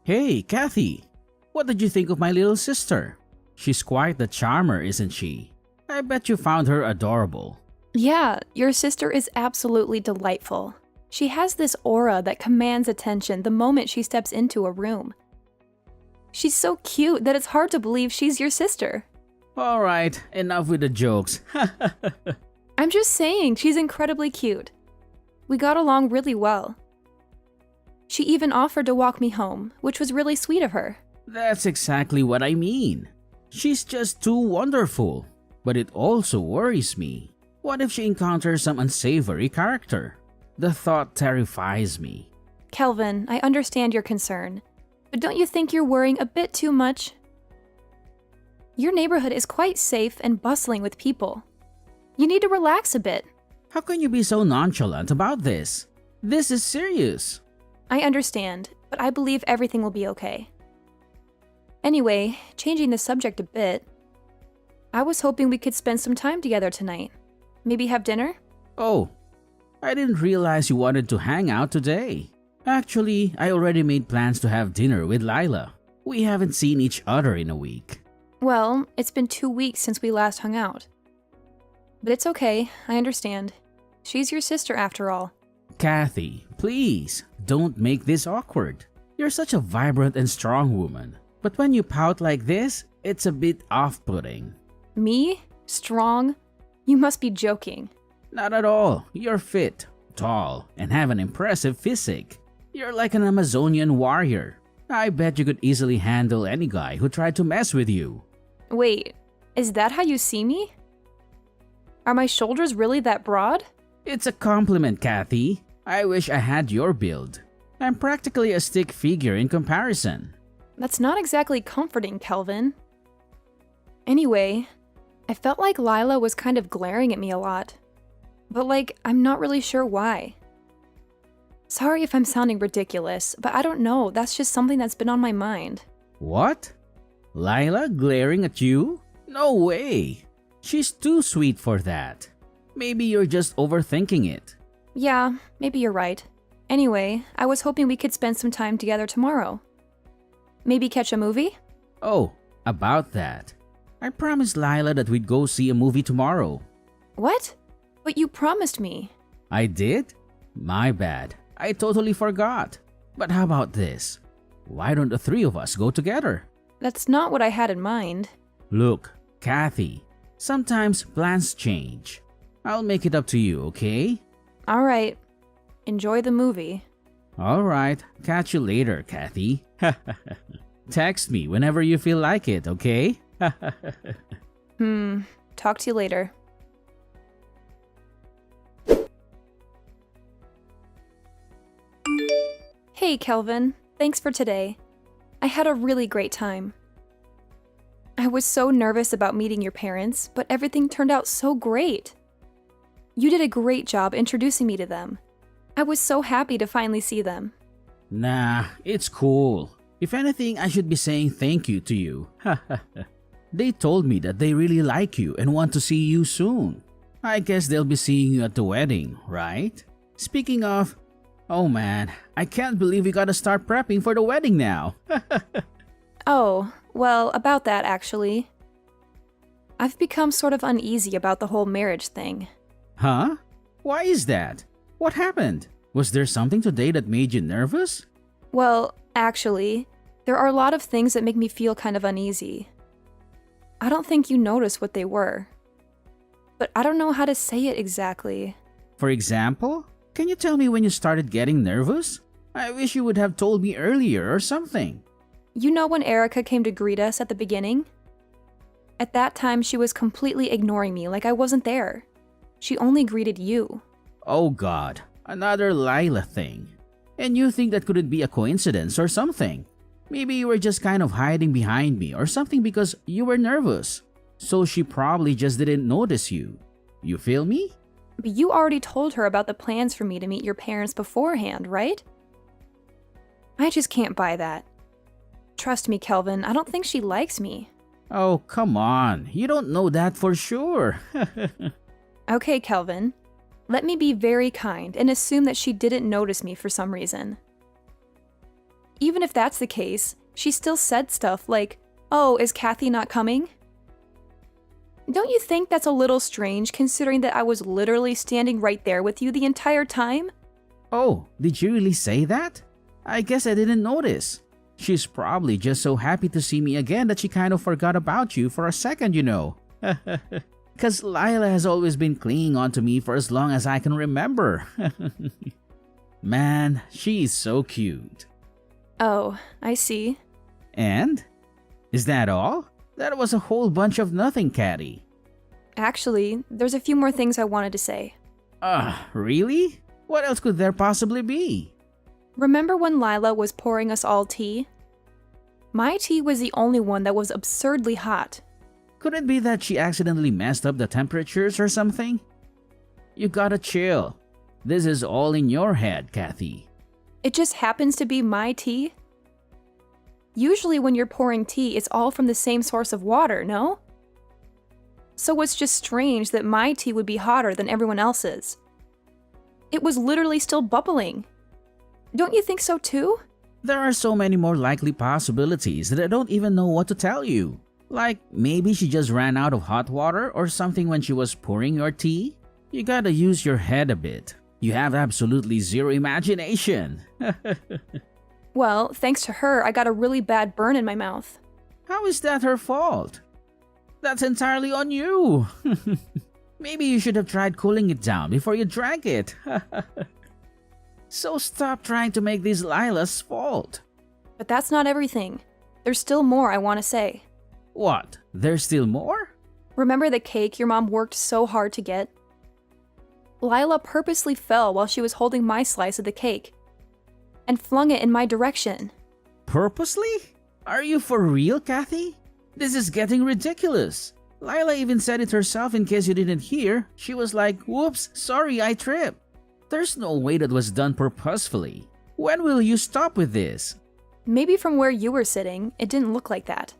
Hey, Kathy! What did you think of my little sister? She's quite the charmer, isn't she? I bet you found her adorable. Yeah, your sister is absolutely delightful. She has this aura that commands attention the moment she steps into a room. She's so cute that it's hard to believe she's your sister. Alright, enough with the jokes. I'm just saying, she's incredibly cute. We got along really well. She even offered to walk me home, which was really sweet of her. That's exactly what I mean. She's just too wonderful. But it also worries me. What if she encounters some unsavory character? The thought terrifies me. Kelvin, I understand your concern, but don't you think you're worrying a bit too much? Your neighborhood is quite safe and bustling with people. You need to relax a bit. How can you be so nonchalant about this? This is serious. I understand, but I believe everything will be okay. Anyway, changing the subject a bit, I was hoping we could spend some time together tonight. Maybe have dinner? Oh, I didn't realize you wanted to hang out today. Actually, I already made plans to have dinner with Lila. We haven't seen each other in a week. Well, it's been 2 weeks since we last hung out. But it's okay, I understand. She's your sister after all. Kathy, please, don't make this awkward. You're such a vibrant and strong woman. But when you pout like this, it's a bit off-putting. Me? Strong? You must be joking. Not at all. You're fit, tall, and have an impressive physique. You're like an Amazonian warrior. I bet you could easily handle any guy who tried to mess with you. Wait, is that how you see me? Are my shoulders really that broad? It's a compliment, Kathy. I wish I had your build. I'm practically a stick figure in comparison. That's not exactly comforting, Kelvin. Anyway, I felt like Lila was kind of glaring at me a lot. But I'm not really sure why. Sorry if I'm sounding ridiculous, but I don't know, that's just something that's been on my mind. What? Lila glaring at you? No way! She's too sweet for that. Maybe you're just overthinking it. Yeah, maybe you're right. Anyway, I was hoping we could spend some time together tomorrow. Maybe catch a movie? Oh, about that. I promised Lila that we'd go see a movie tomorrow. What? But you promised me. I did? My bad. I totally forgot. But how about this? Why don't the three of us go together? That's not what I had in mind. Look, Kathy, sometimes plans change. I'll make it up to you, okay? Alright. Enjoy the movie. Alright, catch you later, Kathy. Text me whenever you feel like it, okay? Talk to you later. Hey, Kelvin. Thanks for today. I had a really great time. I was so nervous about meeting your parents, but everything turned out so great. You did a great job introducing me to them. I was so happy to finally see them. Nah, it's cool. If anything, I should be saying thank you to you. They told me that they really like you and want to see you soon. I guess they'll be seeing you at the wedding, right? Speaking of, oh man, I can't believe we gotta start prepping for the wedding now. Oh, well, about that actually. I've become sort of uneasy about the whole marriage thing. Huh? Why is that? What happened? Was there something today that made you nervous? Well, actually, there are a lot of things that make me feel kind of uneasy. I don't think you noticed what they were. But I don't know how to say it exactly. For example, can you tell me when you started getting nervous? I wish you would have told me earlier or something. You know when Erica came to greet us at the beginning? At that time, she was completely ignoring me like I wasn't there. She only greeted you. Oh god, another Lila thing. And you think that couldn't be a coincidence or something? Maybe you were just kind of hiding behind me or something because you were nervous. So she probably just didn't notice you. You feel me? But you already told her about the plans for me to meet your parents beforehand, right? I just can't buy that. Trust me, Kelvin, I don't think she likes me. Oh, come on. You don't know that for sure. Okay, Kelvin. Let me be very kind and assume that she didn't notice me for some reason. even if that's the case, she still said stuff like, "Oh, is Kathy not coming?" Don't you think that's a little strange considering that I was literally standing right there with you the entire time? Oh, did you really say that? I guess I didn't notice. She's probably just so happy to see me again that she kind of forgot about you for a second, you know. Because Lila has always been clinging on to me for as long as I can remember. Man, she's so cute. Oh, I see. And? Is that all? That was a whole bunch of nothing, Caddy. Actually, there's a few more things I wanted to say. Really? What else could there possibly be? Remember when Lila was pouring us all tea? My tea was the only one that was absurdly hot. Could it be that she accidentally messed up the temperatures or something? You gotta chill. This is all in your head, Kathy. It just happens to be my tea? Usually when you're pouring tea, it's all from the same source of water, no? So it's just strange that my tea would be hotter than everyone else's. It was literally still bubbling. Don't you think so too? There are so many more likely possibilities that I don't even know what to tell you. Like, maybe she just ran out of hot water or something when she was pouring your tea? You gotta use your head a bit. You have absolutely zero imagination. Well, thanks to her, I got a really bad burn in my mouth. How is that her fault? That's entirely on you. Maybe you should have tried cooling it down before you drank it. So stop trying to make this Lila's fault. But that's not everything. There's still more I want to say. What? There's still more? Remember the cake your mom worked so hard to get? Lila purposely fell while she was holding my slice of the cake and flung it in my direction. Purposely? Are you for real, Kathy? This is getting ridiculous. Lila even said it herself in case you didn't hear. She was like, "Whoops, sorry, I tripped." There's no way that was done purposefully. When will you stop with this? Maybe from where you were sitting, it didn't look like that.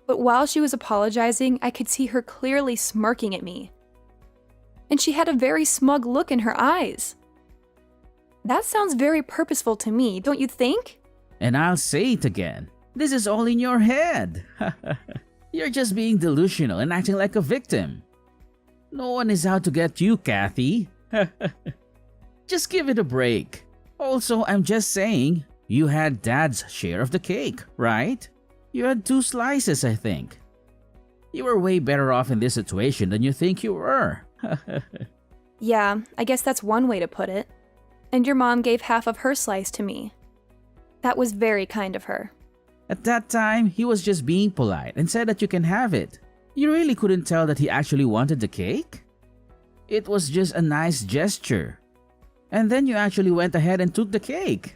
But while she was apologizing, I could see her clearly smirking at me. And she had a very smug look in her eyes. That sounds very purposeful to me, don't you think? And I'll say it again. This is all in your head. You're just being delusional and acting like a victim. No one is out to get you, Kathy. Just give it a break. Also, I'm just saying, you had Dad's share of the cake, right? You had 2 slices, I think. You were way better off in this situation than you think you were. Yeah, I guess that's one way to put it. And your mom gave half of her slice to me. That was very kind of her. At that time, he was just being polite and said that you can have it. You really couldn't tell that he actually wanted the cake? It was just a nice gesture. And then you actually went ahead and took the cake.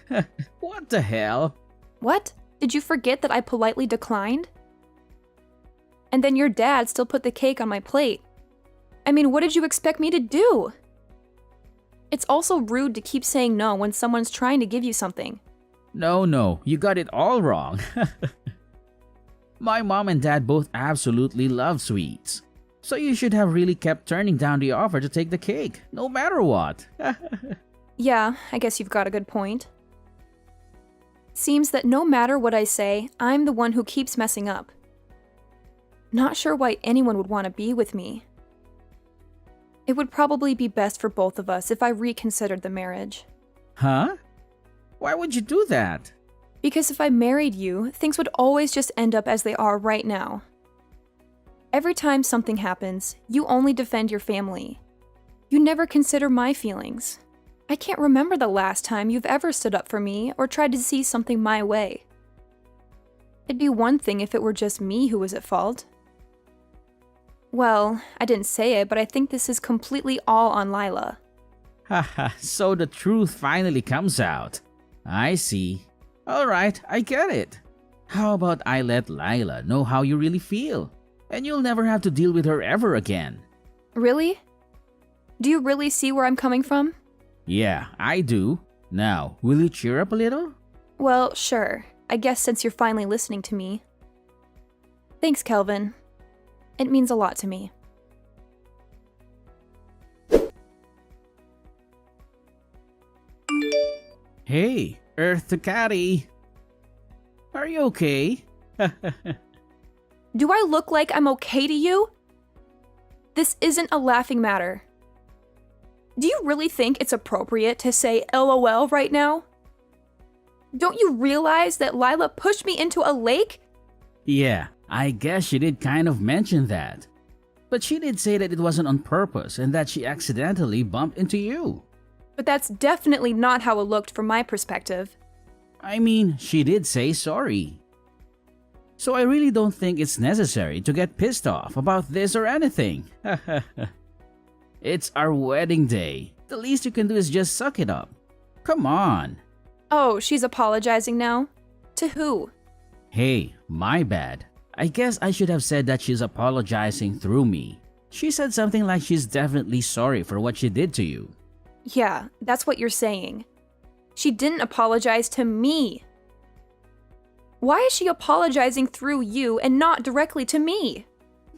What the hell? What? Did you forget that I politely declined? And then your dad still put the cake on my plate. I mean, what did you expect me to do? It's also rude to keep saying no when someone's trying to give you something. No, you got it all wrong. My mom and dad both absolutely love sweets. So you should have really kept turning down the offer to take the cake, no matter what. Yeah, I guess you've got a good point. Seems that no matter what I say, I'm the one who keeps messing up. Not sure why anyone would want to be with me. It would probably be best for both of us if I reconsidered the marriage. Huh? Why would you do that? Because if I married you, things would always just end up as they are right now. Every time something happens, you only defend your family. You never consider my feelings. I can't remember the last time you've ever stood up for me or tried to see something my way. It'd be one thing if it were just me who was at fault. Well, I didn't say it, but I think this is completely all on Lila. Haha, so the truth finally comes out. I see. Alright, I get it. How about I let Lila know how you really feel? And you'll never have to deal with her ever again. Really? Do you really see where I'm coming from? Yeah, I do. Now, will you cheer up a little? Well, sure. I guess since you're finally listening to me. Thanks, Kelvin. It means a lot to me. Hey, Earth to Caddy. Are you okay? Do I look like I'm okay to you? This isn't a laughing matter. Do you really think it's appropriate to say LOL right now? Don't you realize that Lila pushed me into a lake? Yeah, I guess she did kind of mention that. But she did say that it wasn't on purpose and that she accidentally bumped into you. But that's definitely not how it looked from my perspective. I mean, she did say sorry. So I really don't think it's necessary to get pissed off about this or anything. It's our wedding day. The least you can do is just suck it up. Come on. Oh, she's apologizing now? To who? Hey, my bad. I guess I should have said that she's apologizing through me. She said something like she's definitely sorry for what she did to you. Yeah, that's what you're saying. She didn't apologize to me. Why is she apologizing through you and not directly to me?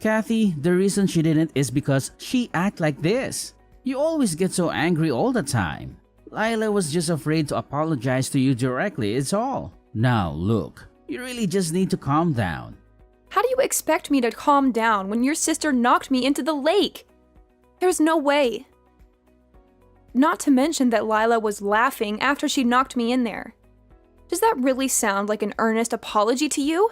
Kathy, the reason she didn't is because she act like this. You always get so angry all the time. Lila was just afraid to apologize to you directly, it's all. Now look, you really just need to calm down. How do you expect me to calm down when your sister knocked me into the lake? There's no way. Not to mention that Lila was laughing after she knocked me in there. Does that really sound like an earnest apology to you?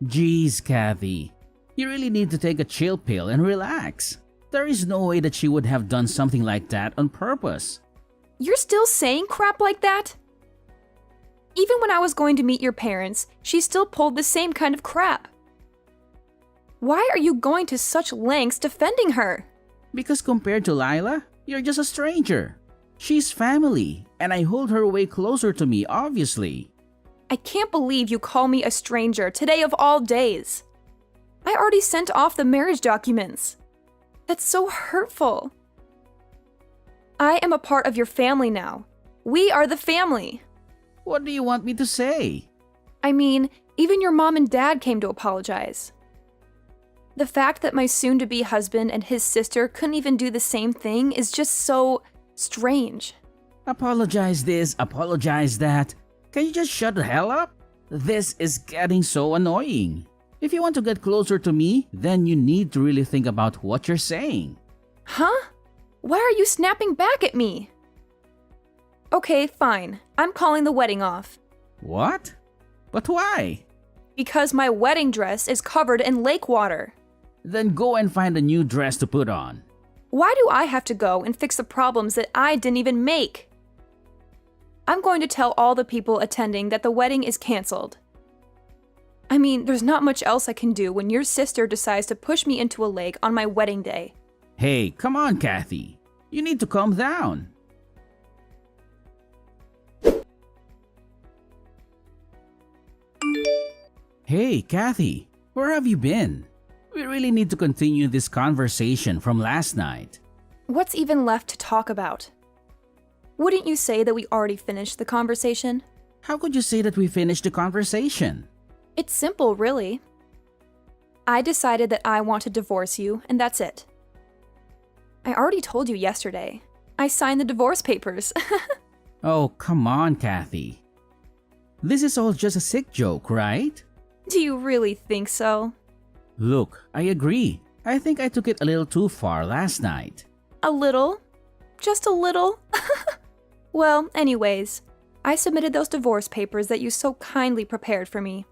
Jeez, Kathy. You really need to take a chill pill and relax. There is no way that she would have done something like that on purpose. You're still saying crap like that? Even when I was going to meet your parents, she still pulled the same kind of crap. Why are you going to such lengths defending her? Because compared to Lila, you're just a stranger. She's family, and I hold her way closer to me, obviously. I can't believe you call me a stranger today of all days. I already sent off the marriage documents. That's so hurtful. I am a part of your family now. We are the family. What do you want me to say? I mean, even your mom and dad came to apologize. The fact that my soon-to-be husband and his sister couldn't even do the same thing is just so strange. Apologize this, apologize that. Can you just shut the hell up? This is getting so annoying. If you want to get closer to me, then you need to really think about what you're saying. Huh? Why are you snapping back at me? Okay, fine. I'm calling the wedding off. What? But why? Because my wedding dress is covered in lake water. Then go and find a new dress to put on. Why do I have to go and fix the problems that I didn't even make? I'm going to tell all the people attending that the wedding is canceled. I mean, there's not much else I can do when your sister decides to push me into a lake on my wedding day. Hey, come on, Kathy. You need to calm down. Hey, Kathy, where have you been? We really need to continue this conversation from last night. What's even left to talk about? Wouldn't you say that we already finished the conversation? How could you say that we finished the conversation? It's simple, really. I decided that I want to divorce you, and that's it. I already told you yesterday. I signed the divorce papers. Oh, come on, Kathy. This is all just a sick joke, right? Do you really think so? Look, I agree. I think I took it a little too far last night. A little? Just a little? Well, anyways, I submitted those divorce papers that you so kindly prepared for me.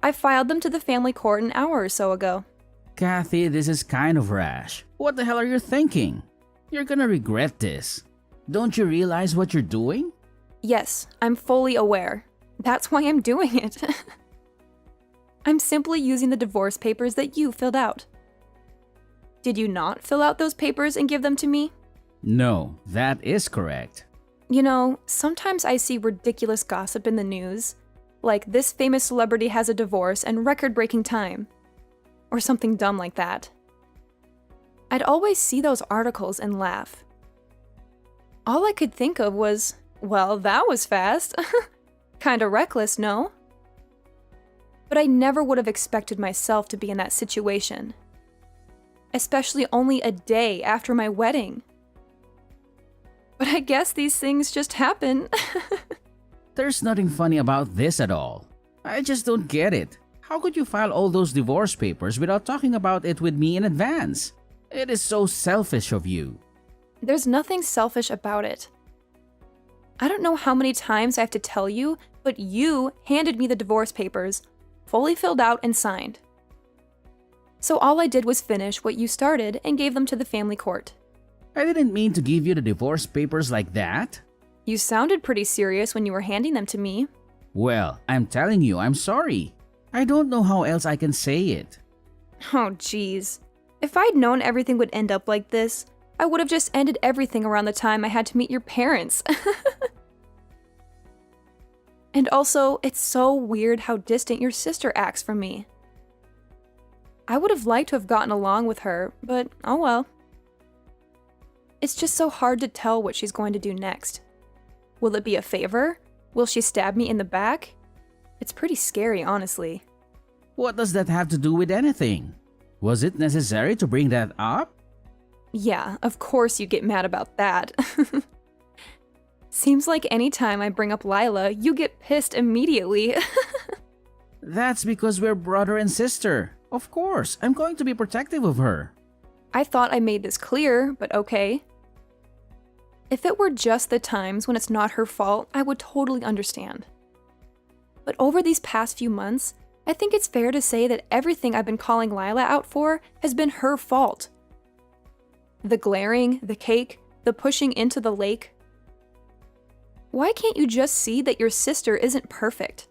I filed them to the family court an hour or so ago. Kathy, this is kind of rash. What the hell are you thinking? You're gonna regret this. Don't you realize what you're doing? Yes, I'm fully aware. That's why I'm doing it. I'm simply using the divorce papers that you filled out. Did you not fill out those papers and give them to me? No, that is correct. You know, sometimes I see ridiculous gossip in the news, like this famous celebrity has a divorce in record-breaking time, or something dumb like that. I'd always see those articles and laugh. All I could think of was, well, that was fast. Kinda reckless, no? But I never would have expected myself to be in that situation. Especially only a day after my wedding. But I guess these things just happen. There's nothing funny about this at all. I just don't get it. How could you file all those divorce papers without talking about it with me in advance? It is so selfish of you. There's nothing selfish about it. I don't know how many times I have to tell you, but you handed me the divorce papers, fully filled out and signed. So all I did was finish what you started and gave them to the family court. I didn't mean to give you the divorce papers like that. You sounded pretty serious when you were handing them to me. Well, I'm telling you, I'm sorry. I don't know how else I can say it. Oh, geez. If I'd known everything would end up like this, I would have just ended everything around the time I had to meet your parents. And also, it's so weird how distant your sister acts from me. I would have liked to have gotten along with her, but oh well. It's just so hard to tell what she's going to do next. Will it be a favor? Will she stab me in the back? It's pretty scary, honestly. What does that have to do with anything? Was it necessary to bring that up? Yeah, of course you get mad about that. Seems like anytime I bring up Lila, you get pissed immediately. That's because we're brother and sister. Of course, I'm going to be protective of her. I thought I made this clear, but okay. If it were just the times when it's not her fault, I would totally understand. But over these past few months, I think it's fair to say that everything I've been calling Lila out for has been her fault. The glaring, the cake, the pushing into the lake. Why can't you just see that your sister isn't perfect?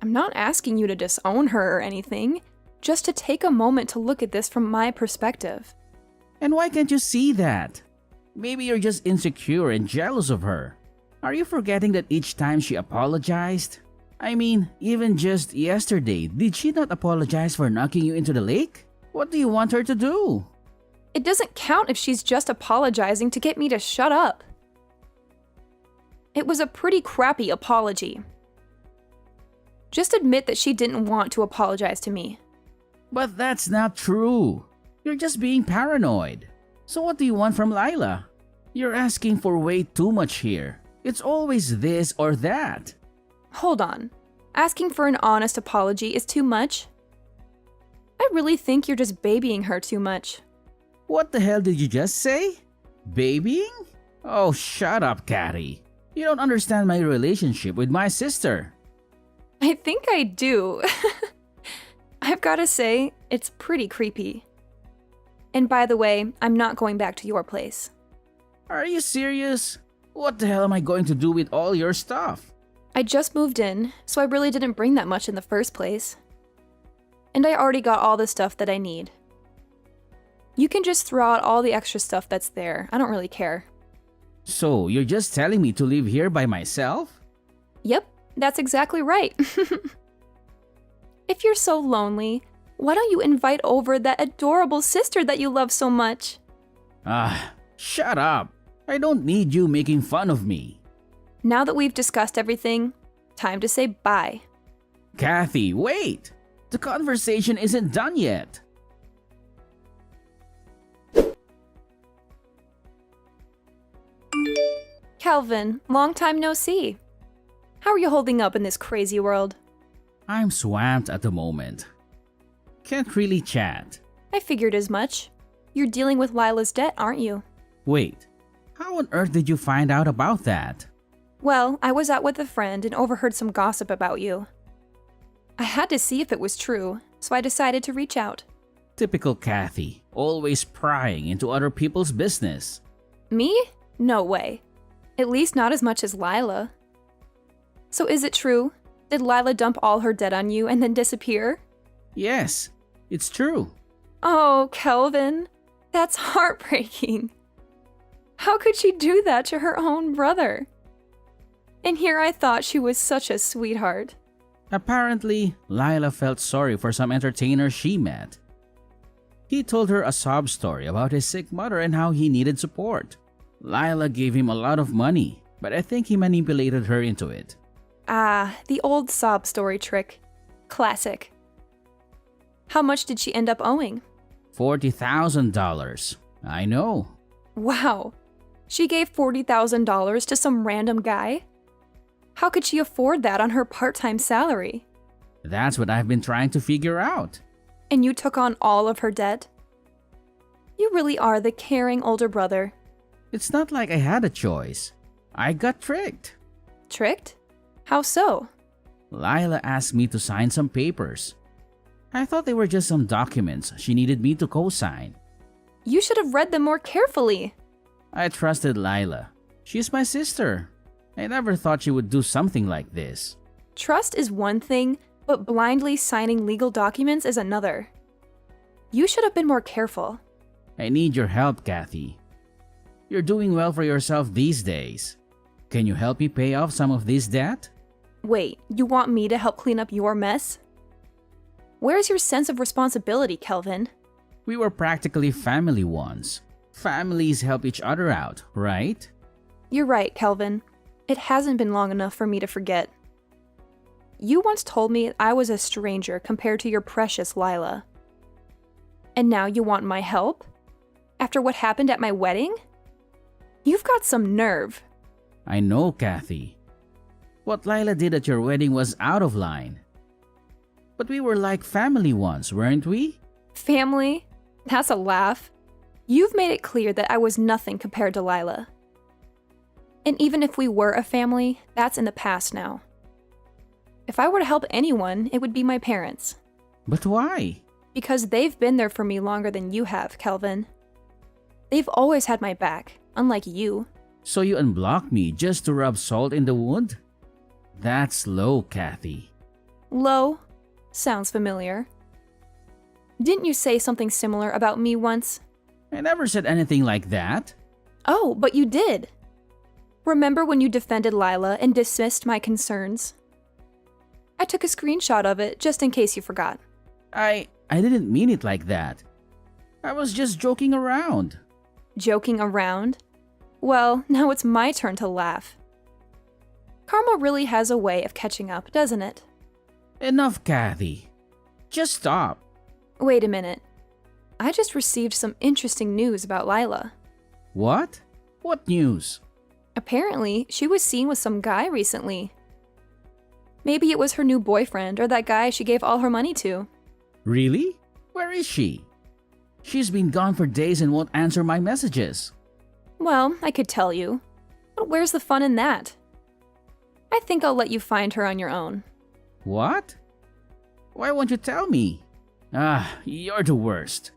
I'm not asking you to disown her or anything, just to take a moment to look at this from my perspective. And why can't you see that? Maybe you're just insecure and jealous of her. Are you forgetting that each time she apologized? I mean, even just yesterday, did she not apologize for knocking you into the lake? What do you want her to do? It doesn't count if she's just apologizing to get me to shut up. It was a pretty crappy apology. Just admit that she didn't want to apologize to me. But that's not true. You're just being paranoid. So what do you want from Lila? You're asking for way too much here. It's always this or that. Hold on. Asking for an honest apology is too much? I really think you're just babying her too much. What the hell did you just say? Babying? Oh, shut up, Catty. You don't understand my relationship with my sister. I think I do. I've gotta say, it's pretty creepy. And by the way, I'm not going back to your place. Are you serious? What the hell am I going to do with all your stuff? I just moved in, so I really didn't bring that much in the first place. And I already got all the stuff that I need. You can just throw out all the extra stuff that's there. I don't really care. So, you're just telling me to live here by myself? Yep, that's exactly right. If you're so lonely, why don't you invite over that adorable sister that you love so much? Shut up. I don't need you making fun of me. Now that we've discussed everything, time to say bye. Kathy, wait! The conversation isn't done yet. Calvin, long time no see. How are you holding up in this crazy world? I'm swamped at the moment. Can't really chat. I figured as much. You're dealing with Lila's debt, aren't you? Wait, how on earth did you find out about that? Well, I was out with a friend and overheard some gossip about you. I had to see if it was true, so I decided to reach out. Typical Kathy, always prying into other people's business. Me? No way. At least not as much as Lila. So is it true? Did Lila dump all her debt on you and then disappear? Yes, it's true. Oh, Kelvin, that's heartbreaking. How could she do that to her own brother? And here I thought she was such a sweetheart. Apparently, Lila felt sorry for some entertainer she met. He told her a sob story about his sick mother and how he needed support. Lila gave him a lot of money, but I think he manipulated her into it. Ah, the old sob story trick. Classic. How much did she end up owing? $40,000. I know. Wow. She gave $40,000 to some random guy? How could she afford that on her part-time salary? That's what I've been trying to figure out. And you took on all of her debt? You really are the caring older brother. It's not like I had a choice. I got tricked. Tricked? How so? Lila asked me to sign some papers. I thought they were just some documents she needed me to co-sign. You should have read them more carefully. I trusted Lila. She's my sister. I never thought she would do something like this. Trust is one thing, but blindly signing legal documents is another. You should have been more careful. I need your help, Kathy. You're doing well for yourself these days. Can you help me pay off some of this debt? Wait, you want me to help clean up your mess? Where's your sense of responsibility, Kelvin? We were practically family once. Families help each other out, right? You're right, Kelvin. It hasn't been long enough for me to forget. You once told me I was a stranger compared to your precious Lila. And now you want my help? After what happened at my wedding? You've got some nerve. I know, Kathy. What Lila did at your wedding was out of line. But we were like family once, weren't we? Family? That's a laugh. You've made it clear that I was nothing compared to Lila. And even if we were a family, that's in the past now. If I were to help anyone, it would be my parents. But why? Because they've been there for me longer than you have, Kelvin. They've always had my back, unlike you. So you unblocked me just to rub salt in the wound? That's low, Kathy. Low? Sounds familiar. Didn't you say something similar about me once? I never said anything like that. Oh, but you did. Remember when you defended Lila and dismissed my concerns? I took a screenshot of it just in case you forgot. I didn't mean it like that. I was just joking around. Joking around? Well, now it's my turn to laugh. Karma really has a way of catching up, doesn't it? Enough, Kathy. Just stop. Wait a minute. I just received some interesting news about Lila. What? What news? Apparently, she was seen with some guy recently. Maybe it was her new boyfriend or that guy she gave all her money to. Really? Where is she? She's been gone for days and won't answer my messages. Well, I could tell you. But where's the fun in that? I think I'll let you find her on your own. What? Why won't you tell me? You're the worst.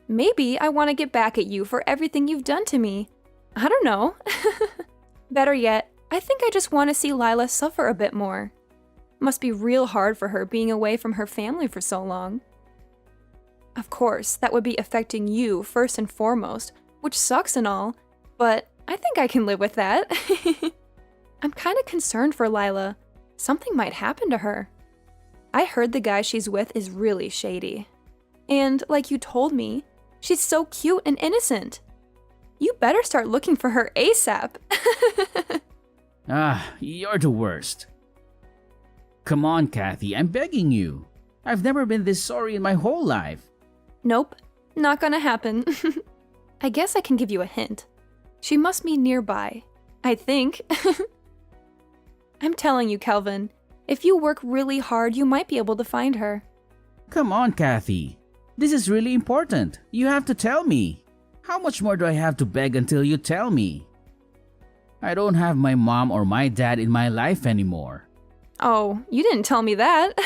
Maybe I want to get back at you for everything you've done to me. I don't know. Better yet, I think I just want to see Lila suffer a bit more. Must be real hard for her being away from her family for so long. Of course, that would be affecting you first and foremost, which sucks and all, but I think I can live with that. I'm kind of concerned for Lila. Something might happen to her. I heard the guy she's with is really shady. And like you told me, she's so cute and innocent. You better start looking for her ASAP. You're the worst. Come on, Kathy, I'm begging you. I've never been this sorry in my whole life. Nope, not gonna happen. I guess I can give you a hint. She must be nearby. I think. I'm telling you, Kelvin, if you work really hard, you might be able to find her. Come on, Kathy. This is really important. You have to tell me. How much more do I have to beg until you tell me? I don't have my mom or my dad in my life anymore. Oh, you didn't tell me that.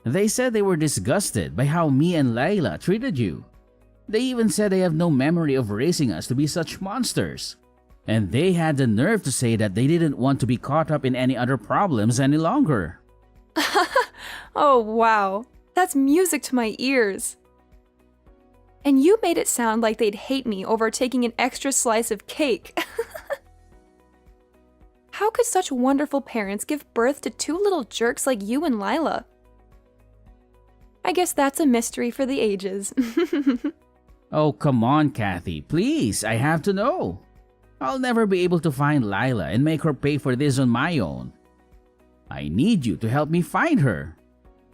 They said they were disgusted by how me and Layla treated you. They even said they have no memory of raising us to be such monsters. And they had the nerve to say that they didn't want to be caught up in any other problems any longer. Oh, wow. That's music to my ears. And you made it sound like they'd hate me over taking an extra slice of cake. How could such wonderful parents give birth to two little jerks like you and Lila? I guess that's a mystery for the ages. Oh, come on, Kathy. Please, I have to know. I'll never be able to find Lila and make her pay for this on my own. I need you to help me find her.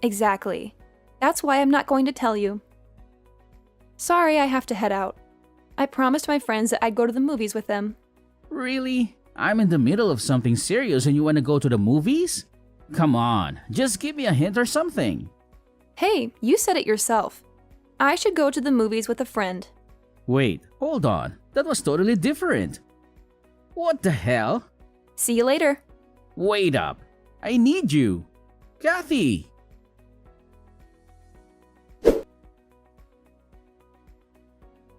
Exactly. That's why I'm not going to tell you. Sorry, I have to head out. I promised my friends that I'd go to the movies with them. Really? I'm in the middle of something serious and you want to go to the movies? Come on, just give me a hint or something. Hey, you said it yourself. I should go to the movies with a friend. Wait, hold on. That was totally different. What the hell? See you later. Wait up. I need you. Kathy!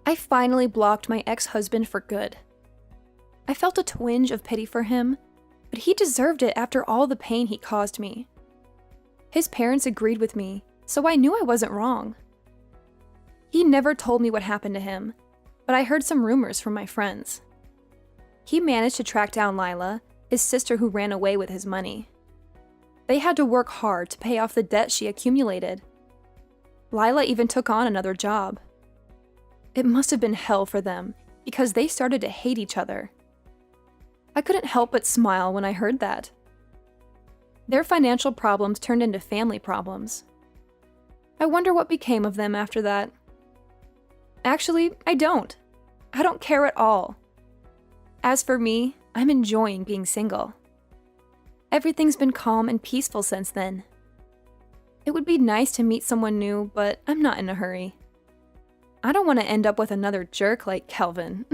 I finally blocked my ex-husband for good. I felt a twinge of pity for him, but he deserved it after all the pain he caused me. His parents agreed with me, so I knew I wasn't wrong. He never told me what happened to him, but I heard some rumors from my friends. He managed to track down Lila, his sister who ran away with his money. They had to work hard to pay off the debt she accumulated. Lila even took on another job. It must have been hell for them because they started to hate each other. I couldn't help but smile when I heard that. Their financial problems turned into family problems. I wonder what became of them after that. Actually, I don't. I don't care at all. As for me, I'm enjoying being single. Everything's been calm and peaceful since then. It would be nice to meet someone new, but I'm not in a hurry. I don't want to end up with another jerk like Kelvin.